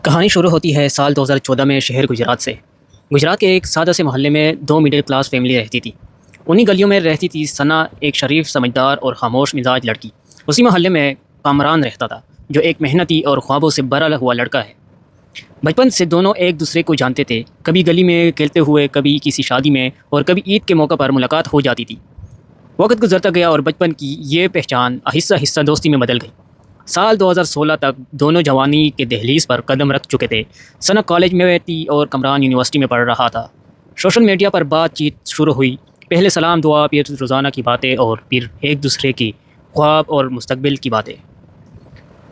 کہانی شروع ہوتی ہے سال 2014 میں شہر گجرات سے۔ گجرات کے ایک سادہ سے محلے میں دو مڈل کلاس فیملی رہتی تھی۔ انہی گلیوں میں رہتی تھی ثنا، ایک شریف، سمجھدار اور خاموش مزاج لڑکی۔ اسی محلے میں کامران رہتا تھا، جو ایک محنتی اور خوابوں سے بھرا ہوا لڑکا ہے۔ بچپن سے دونوں ایک دوسرے کو جانتے تھے، کبھی گلی میں کھیلتے ہوئے، کبھی کسی شادی میں، اور کبھی عید کے موقع پر ملاقات ہو جاتی تھی۔ وقت گزرتا گیا اور بچپن کی یہ پہچان آہستہ آہستہ دوستی میں بدل گئی۔ سال 2016 تک دونوں جوانی کے دہلیز پر قدم رکھ چکے تھے۔ ثنا کالج میں تھی اور کامران یونیورسٹی میں پڑھ رہا تھا۔ سوشل میڈیا پر بات چیت شروع ہوئی، پہلے سلام دعا، پھر روزانہ کی باتیں، اور پھر ایک دوسرے کی خواب اور مستقبل کی باتیں۔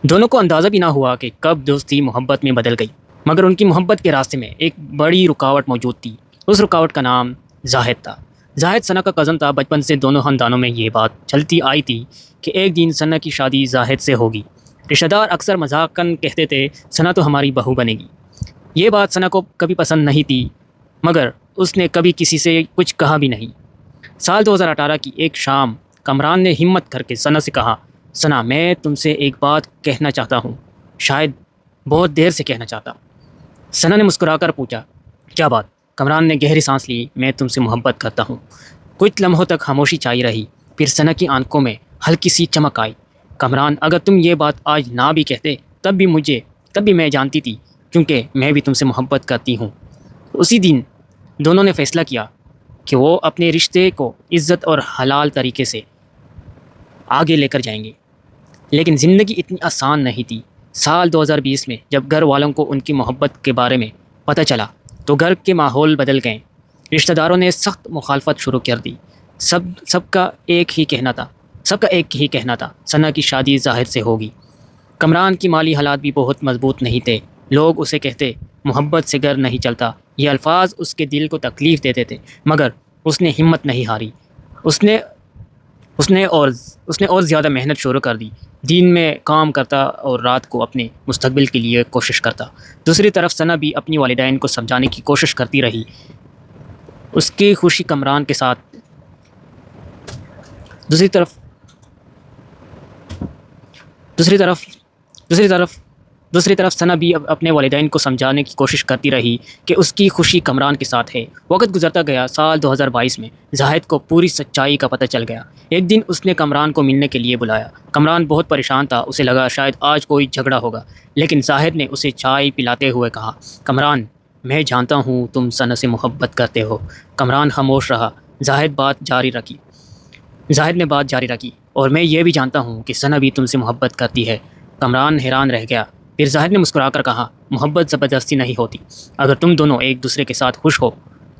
دونوں کو اندازہ بھی نہ ہوا کہ کب دوستی محبت میں بدل گئی، مگر ان کی محبت کے راستے میں ایک بڑی رکاوٹ موجود تھی۔ اس رکاوٹ کا نام زاہد تھا۔ زاہد ثنا کا کزن تھا۔ بچپن سے دونوں خاندانوں میں یہ بات چلتی آئی تھی کہ ایک دن ثنا کی شادی زاہد سے ہوگی۔ رشتہ دار اکثر مذاقاً کہتے تھے، ثنا تو ہماری بہو بنے گی۔ یہ بات ثنا کو کبھی پسند نہیں تھی، مگر اس نے کبھی کسی سے کچھ کہا بھی نہیں۔ سال 2018 کی ایک شام کامران نے ہمت کر کے ثنا سے کہا، ثنا، میں تم سے ایک بات کہنا چاہتا ہوں، شاید بہت دیر سے کہنا چاہتا ہوں۔ ثنا نے مسکرا کر پوچھا، کیا بات؟ کامران نے گہری سانس لی، میں تم سے محبت کرتا ہوں۔ کچھ لمحوں تک خاموشی چھائی رہی، پھر ثنا کی آنکھوں میں ہلکی سی چمک آئی۔ کامران، اگر تم یہ بات آج نہ بھی کہتے تب بھی میں جانتی تھی، کیونکہ میں بھی تم سے محبت کرتی ہوں۔ اسی دن دونوں نے فیصلہ کیا کہ وہ اپنے رشتے کو عزت اور حلال طریقے سے آگے لے کر جائیں گے۔ لیکن زندگی اتنی آسان نہیں تھی۔ سال 2020 میں جب گھر والوں کو ان کی محبت کے بارے میں پتہ چلا تو گھر کے ماحول بدل گئے۔ رشتہ داروں نے سخت مخالفت شروع کر دی۔ سب کا ایک ہی کہنا تھا، ثنا کی شادی زاہد سے ہوگی۔ کامران کی مالی حالات بھی بہت مضبوط نہیں تھے۔ لوگ اسے کہتے، محبت سے گھر نہیں چلتا۔ یہ الفاظ اس کے دل کو تکلیف دیتے تھے، مگر اس نے ہمت نہیں ہاری۔ اس نے اور زیادہ محنت شروع کر دی۔ دن میں کام کرتا اور رات کو اپنے مستقبل کے لیے کوشش کرتا۔ دوسری طرف ثنا بھی اپنی والدین کو سمجھانے کی کوشش کرتی رہی۔ اس کی خوشی کامران کے ساتھ دوسری طرف ثنا بھی اپنے والدین کو سمجھانے کی کوشش کرتی رہی کہ اس کی خوشی کامران کے ساتھ ہے۔ وقت گزرتا گیا۔ سال 2022 میں زاہد کو پوری سچائی کا پتہ چل گیا۔ ایک دن اس نے کامران کو ملنے کے لیے بلایا۔ کامران بہت پریشان تھا، اسے لگا شاید آج کوئی جھگڑا ہوگا، لیکن زاہد نے اسے چائے پلاتے ہوئے کہا، کامران، میں جانتا ہوں تم ثنا سے محبت کرتے ہو۔ کامران خاموش رہا۔ زاہد نے بات جاری رکھی، اور میں یہ بھی جانتا ہوں کہ ثنا بھی تم سے محبت کرتی ہے۔ کامران حیران رہ گیا۔ پھر زاہد نے مسکرا کر کہا، محبت زبردستی نہیں ہوتی۔ اگر تم دونوں ایک دوسرے کے ساتھ خوش ہو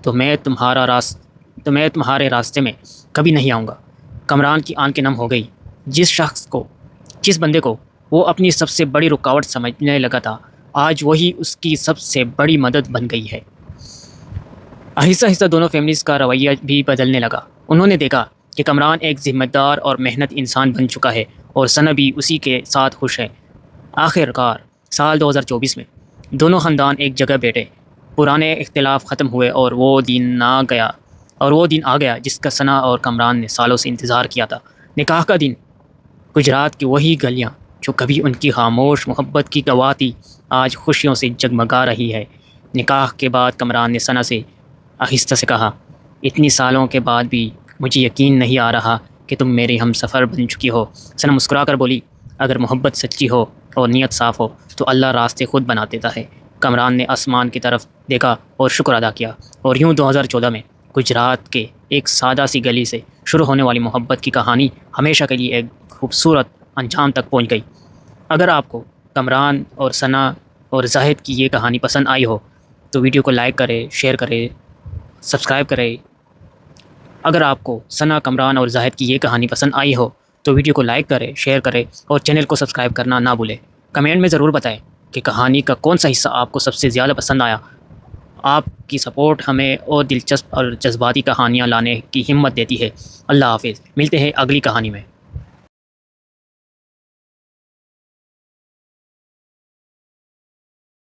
تو میں تمہارے راستے میں کبھی نہیں آؤں گا۔ کامران کی آنکھیں نم ہو گئی۔ جس بندے کو وہ اپنی سب سے بڑی رکاوٹ سمجھنے لگا تھا، آج وہی اس کی سب سے بڑی مدد بن گئی ہے۔ آہستہ آہستہ دونوں فیملیز کا رویہ بھی بدلنے لگا۔ انہوں نے دیکھا کہ کامران ایک ذمہ دار اور محنت انسان بن چکا ہے، اور ثنا بھی اسی کے ساتھ خوش ہے۔ آخر کار سال 2024 میں دونوں خاندان ایک جگہ بیٹھے۔ پرانے اختلاف ختم ہوئے، اور وہ دن آ گیا جس کا ثنا اور کامران نے سالوں سے انتظار کیا تھا۔ نکاح کا دن۔ گجرات کی وہی گلیاں جو کبھی ان کی خاموش محبت کی گواہ تھی، آج خوشیوں سے جگمگا رہی ہے۔ نکاح کے بعد کامران نے ثنا سے آہستہ سے کہا، اتنی سالوں کے بعد بھی مجھے یقین نہیں آ رہا کہ تم میری ہم سفر بن چکی ہو۔ ثنا مسکرا کر بولی، اگر محبت سچی ہو اور نیت صاف ہو تو اللہ راستے خود بنا دیتا ہے۔ کامران نے آسمان کی طرف دیکھا اور شکر ادا کیا، اور یوں 2014 میں گجرات کے ایک سادہ سی گلی سے شروع ہونے والی محبت کی کہانی ہمیشہ کے لیے ایک خوبصورت انجام تک پہنچ گئی۔ اگر آپ کو کامران اور ثنا اور زاہد کی یہ کہانی پسند آئی ہو تو ویڈیو کو لائک کرے، شیئر کرے، سبسکرائب کرے۔ اگر آپ کو ثنا، کامران اور زاہد کی یہ کہانی پسند آئی ہو تو ویڈیو کو لائک کرے، شیئر کرے، اور چینل کو سبسکرائب کرنا نہ بھولے۔ کمنٹ میں ضرور بتائیں کہ کہانی کا کون سا حصہ آپ کو سب سے زیادہ پسند آیا۔ آپ کی سپورٹ ہمیں اور دلچسپ اور جذباتی کہانیاں لانے کی ہمت دیتی ہے۔ اللہ حافظ، ملتے ہیں اگلی کہانی میں۔